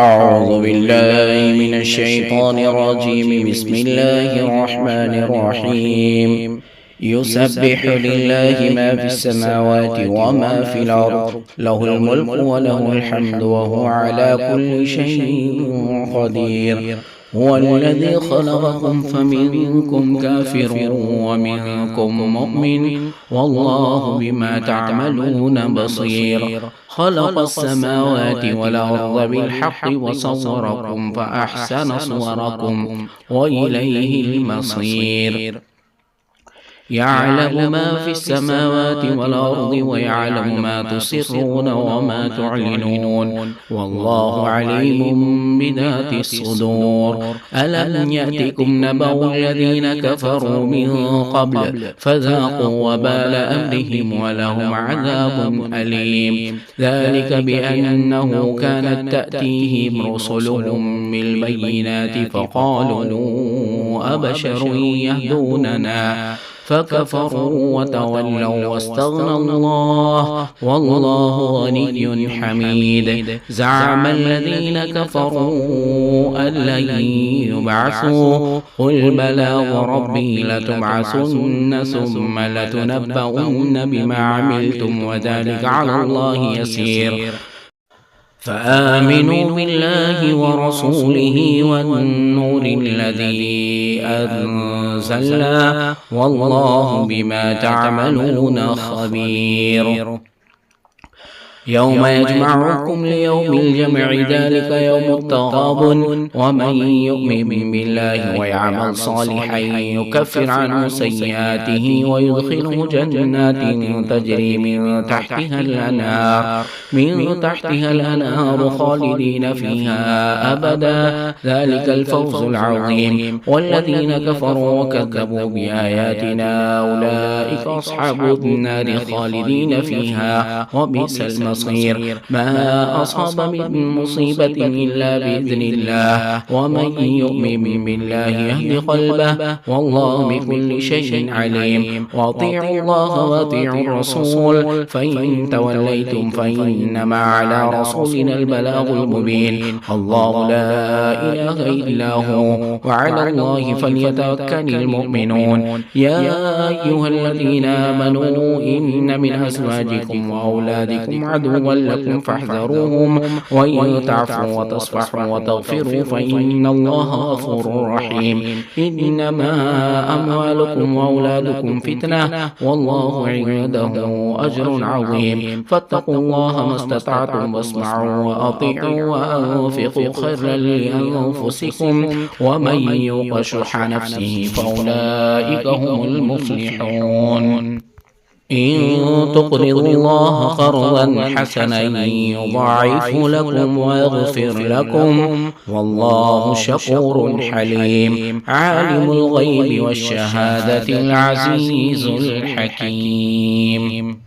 أعوذ بالله من الشيطان الرجيم. بسم الله الرحمن الرحيم. يسبح لله ما في السماوات وما في الأرض، له الملك وله الحمد وهو على كل شيء قدير. هو الذي خلقكم فمنكم كافر ومنكم مؤمن، والله بما تعملون بصير. خلق السماوات والأرض بالحق وصوركم فأحسن صوركم وإليه المصير. يعلم ما في السماوات والأرض ويعلم ما تسرون وما تعلنون، والله عليم بذات الصدور. ألم يأتكم نبأ الذين كفروا من قبل فذاقوا وبال أمرهم ولهم عذاب أليم. ذلك بأنه كانت تأتيهم رسلهم بالبينات فقالوا أبشر يهدوننا فكفروا وتولوا واستغنى الله، والله غني حميد. زعم الذين كفروا أن لن يبعثوا، قل بلى وربي لتبعثن ثم لتنبؤن بما عملتم وذلك على الله يسير. فآمنوا بالله ورسوله والنور الذي أنزلنا، والله بما تعملون خبير. يوم يجمعكم ليوم الجمع ذلك يوم التغابن، ومن يؤمن بالله ويعمل صالحا يكفر عنه سيئاته ويدخله جنات تجري من تحتها الأنهار خالدين فيها أبدا، ذلك الفوز العظيم. والذين كفروا وكذبوا بآياتنا أولئك أصحاب النار خالدين فيها وبئس المصير. ما أصاب من مصيبة إلا بإذن الله، ومن يؤمن بالله يهد قلبه، والله بكل شيء عليم. وأطيعوا الله وأطيعوا الرسول، فإن توليتم فإنما على رسولنا البلاغ المبين. الله لا إله إلا هو، وعلى الله فليتوكل المؤمنون. يا أيها الذين آمنوا إن من أزواجكم وأولادكم عدوا لكم فاحذروهم، وإن تعفوا وتصفحوا وتغفروا فإن الله غفور رحيم. إنما أموالكم وأولادكم فتنة، والله عنده أجر عظيم. فاتقوا الله ما استطعتم واسمعوا وأطيعوا وأنفقوا خيرا لأنفسكم، ومن يوق شح نفسه فأولئك هم المفلحون. إن تقرضوا الله قرضا حسنا يضاعف لكم ويغفر لكم، والله شكور حليم. عالم الغيب والشهادة العزيز الحكيم.